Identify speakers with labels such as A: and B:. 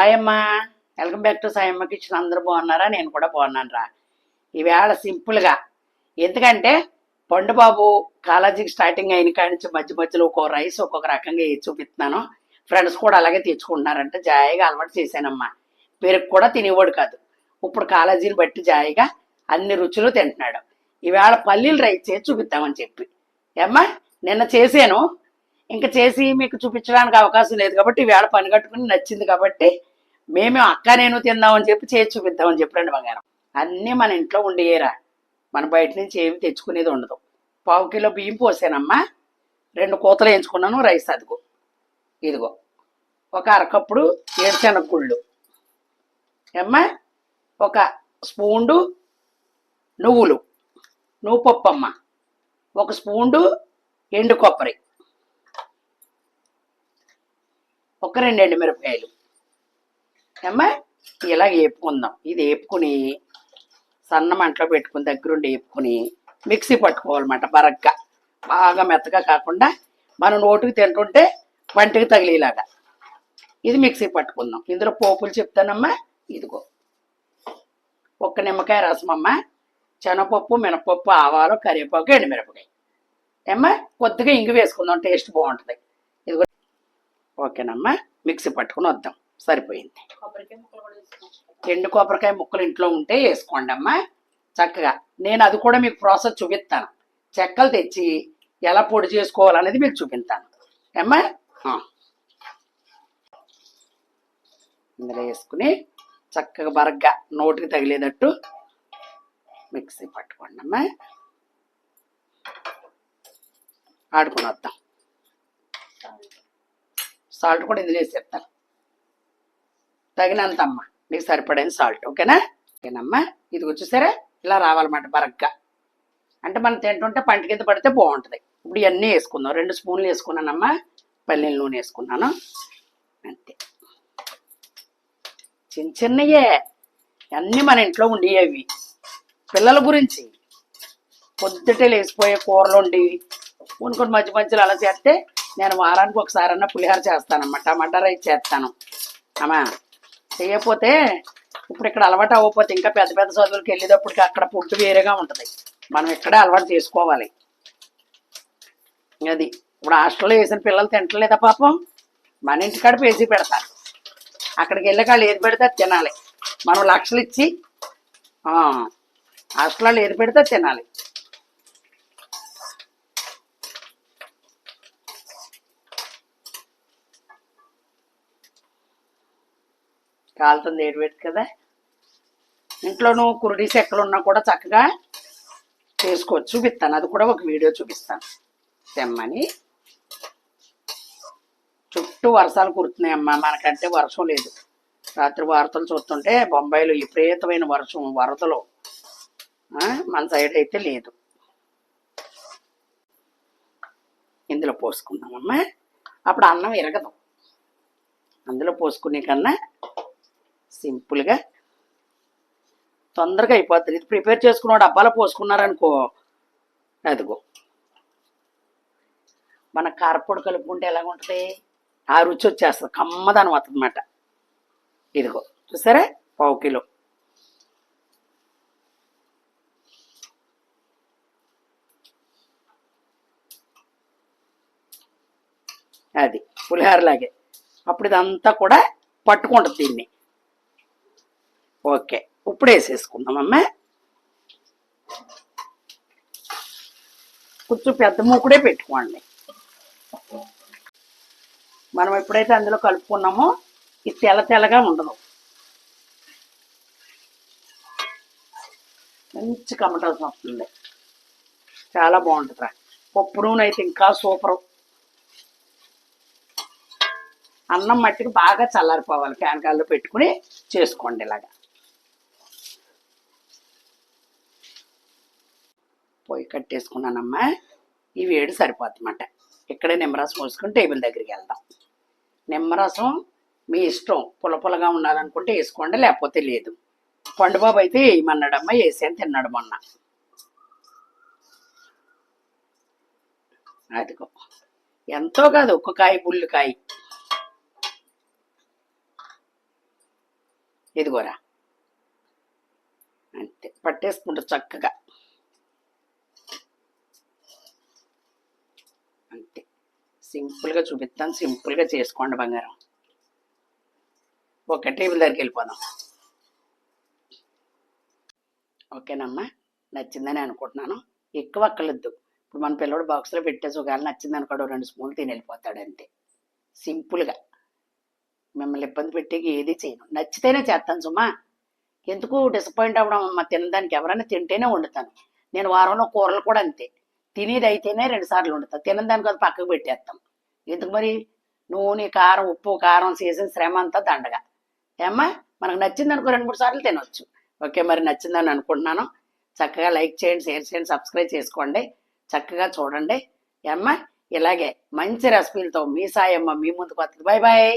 A: హాయమ్మా, welcome back to Sayamma kitchen. అందరూ బాగున్నారా? నేను కూడా బాగున్నాను రా. ఈవేళ సింపుల్గా, ఎందుకంటే పండుబాబు కాలేజీకి స్టార్టింగ్ అయిన కాడి నుంచి మధ్య మధ్యలో ఒక్కొక్క రైస్ ఒక్కొక్క రకంగా వేసి చూపిస్తున్నాను. ఫ్రెండ్స్ కూడా అలాగే తెచ్చుకుంటున్నారంటే జాయిగా అలవాటు చేశానమ్మా. పెరుగు కూడా తినేవాడు కాదు, ఇప్పుడు కాలేజీని బట్టి జాయిగా అన్ని రుచులు తింటున్నాడు. ఈవేళ పల్లీలు రైస్ చేసి చూపిద్దామని చెప్పి ఏమ్మా నిన్న చేశాను. ఇంకా చేసి మీకు చూపించడానికి అవకాశం లేదు కాబట్టి ఈవేళ పని కట్టుకుని నచ్చింది కాబట్టి మేము అక్క నేను తిందామని చెప్పి చేసి చూపిద్దామని చెప్పండి బంగారం. అన్నీ మన ఇంట్లో ఉండేయరా, మన బయట నుంచి ఏమి తెచ్చుకునేది ఉండదు. 1/4 కిలో బియ్యం పోసానమ్మా, 2 కూతలు వేయించుకున్నాను. రైస్ అదిగో ఇదిగో, ఒక అరకప్పుడు ఏడుశనగ గుళ్ళు ఏమ్మా, ఒక స్పూండు నువ్వులు, నువ్వు పప్పు అమ్మ, ఒక స్పూండు ఎండు కొబ్బరి, ఒక 2 ఎండుమిరపకాయలు అమ్మా. ఇలా వేపుకుందాం. ఇది వేపుకుని సన్న మంటలో పెట్టుకుని దగ్గరుండి వేపుకుని మిక్సీ పట్టుకోవాలన్నమాట. బరగ్గా, బాగా మెత్తగా కాకుండా మనం నోటికి తింటుంటే వంటికి తగిలేలాగా ఇది మిక్సీ పట్టుకుందాం. ఇందులో పోపులు చెప్తానమ్మా. ఇదిగో ఒక్క నిమ్మకాయ రసం అమ్మ, శనగపప్పు, మినపప్పు, ఆవాలు, కరివేపాకు, ఎండుమిరపకాయ ఏమ్మా. కొద్దిగా ఇంగు వేసుకుందాం, టేస్ట్ బాగుంటుంది. ఇదిగో ఓకేనమ్మా, మిక్సీ పట్టుకుని వద్దాం. సరిపోయింది. ఎండు కొబ్బరికాయ ముక్కలు ఇంట్లో ఉంటే వేసుకోండి అమ్మా చక్కగా. నేను అది కూడా మీకు ప్రాసెస్ చూపిస్తాను. చెక్కలు తెచ్చి ఎలా పొడి చేసుకోవాలనేది మీకు చూపిస్తాను అమ్మా. ఇందులో వేసుకుని చక్కగా బరగ్గా నోటికి తగిలేటట్టు మిక్సీ పట్టుకోండి అమ్మా. ఆడుకుని వద్దాం. సాల్ట్ కూడా ఇందులో వేసేస్తాను, తగినంత అమ్మ, మీకు సరిపడైన సాల్ట్. ఓకేనా? ఓకేనమ్మా. ఇది వచ్చేసరే ఇలా రావాలన్నమాట బరగ్గా. అంటే మనం తింటుంటే పంట కింద పడితే బాగుంటుంది. ఇప్పుడు ఇవన్నీ వేసుకుందాం. 2 స్పూన్లు వేసుకున్నానమ్మా, పల్లీల నూనె వేసుకున్నాను అంతే. చిన్న చిన్నయే అన్నీ మన ఇంట్లో ఉండేవి. పిల్లల గురించి పొద్దుటే లేచిపోయే కూరలు ఉండేవి. కొన్ని మధ్య మధ్యలో అలా చేస్తే నేను వారానికి ఒకసారన్నా పులిహోర చేస్తానమ్మా, టమాటా రైస్ చేస్తాను అమ్మా. చేయకపోతే ఇప్పుడు ఇక్కడ అలవాటు అవ్వకపోతే ఇంకా పెద్ద పెద్ద చదువులకు వెళ్ళేటప్పటికి అక్కడ ఫుడ్ వేరేగా ఉంటుంది. మనం ఇక్కడే అలవాటు చేసుకోవాలి. అది ఇప్పుడు హాస్టల్లో వేసిన పిల్లలు తింటలేదా పాపం, మన ఇంటికాడ పేజీ పెడతారు. అక్కడికి వెళ్ళాక వాళ్ళు ఏది పెడితే తినాలి. మనం లక్షలు ఇచ్చి హాస్టల్లో ఏది పెడితే తినాలి. కాలుతుంది ఏడు కదా. ఇంట్లోనూ కురుడి చెక్కలు ఉన్నా కూడా చక్కగా చేసుకోవచ్చు. చూపిస్తాను, అది కూడా ఒక వీడియో చూపిస్తాను. తెమ్మని చుట్టూ వర్షాలు కురుతున్నాయమ్మా, మనకంటే వర్షం లేదు. రాత్రి వార్తలు చూస్తుంటే బొంబాయిలో విపరీతమైన వర్షం, వరదలు. మన సైడ్ అయితే లేదు. ఇందులో పోసుకుందామమ్మా, అప్పుడు అన్నం ఎరగదు. అందులో పోసుకునే కన్నా సింపుల్గా తొందరగా అయిపోతుంది. ఇది ప్రిపేర్ చేసుకున్న డబ్బాలో పోసుకున్నారనుకో, అదిగో మన కారపొడి కలుపుకుంటే ఎలాగుంటుంది, ఆ రుచి వచ్చేస్తుంది, కమ్మదనం వస్తుంది అన్నమాట. ఇదిగో చూసారా, 1/4 కిలో. అది పులిహోరలాగే. అప్పుడు ఇదంతా కూడా పట్టుకుంటుంది దీన్ని. ఓకే, ఇప్పుడు వేసేసుకుందామమ్మా. కొంచెం పెద్ద మూకుడే పెట్టుకోండి. మనం ఎప్పుడైతే అందులో కలుపుకున్నామో ఇది తెల్ల తెల్లగా ఉండదు, మంచి కమటల్సి వస్తుంది. చాలా బాగుంటుందిరా. పప్పు నూనె అయితే ఇంకా సూపరు. అన్నం మట్టికి బాగా చల్లారిపోవాలి. ఫ్యాన్ గాల్లో పెట్టుకుని చేసుకోండి ఇలాగా. పొయ్యి కట్టేసుకున్నానమ్మా. ఈ వేడి సరిపోతుందన్నమాట. ఇక్కడే నిమ్మరసం పోసుకుని టేబుల్ దగ్గరికి వెళ్దాం. నిమ్మరసం మీ ఇష్టం, పుల్లగా ఉండాలనుకుంటే వేసుకోండి, లేకపోతే లేదు. పండుబాబు అయితే వేయమన్నాడమ్మా, వేసాను, తిన్నాడు మొన్న. అదిగో ఎంతో కాదు, ఒక్క కాయ, బుల్లికాయ. ఇదిగోరా, అంతే పట్టేసుకుంటూ చక్కగా, అంతే సింపుల్గా చూపిస్తాను, సింపుల్గా చేసుకోండి బంగారం. ఒక టేబుల్ దగ్గరికి వెళ్ళిపోదాం. ఓకేనమ్మా, నచ్చిందని అనుకుంటున్నాను. ఎక్కువ అక్కర్లేదు. ఇప్పుడు మన పిల్లడు బాక్స్లో పెట్టేసి ఒకవేళ నచ్చింది అనుకోడు 2 స్పూన్లు తిని వెళ్ళిపోతాడు అంతే. సింపుల్గా మిమ్మల్ని ఇబ్బంది పెట్టి ఏది చేయను, నచ్చితేనే చేస్తాను సుమా. ఎందుకు డిసప్పాయింట్ అవ్వడం అమ్మ, తినడానికి ఎవరైనా తింటేనే వండుతాను. నేను వారంలో కూరలు కూడా అంతే, తినేది అయితేనే 2 సార్లు వండుతాను, తినదానికి అది పక్కకు పెట్టేస్తాం. ఎందుకు మరి, నూనె కారం ఉప్పు కారం చేసిన శ్రమ అంతా దండగా. ఏమ్మా, మనకు నచ్చింది అనుకో 2-3 సార్లు తినొచ్చు. ఓకే, మరి నచ్చిందని అనుకుంటున్నాను. చక్కగా లైక్ చేయండి, షేర్ చేయండి, సబ్స్క్రైబ్ చేసుకోండి, చక్కగా చూడండి. ఏమ్మా, ఇలాగే మంచి రెసిపీలతో మీ సాయమ్మ మీ ముందుకు వస్తుంది. Bye bye.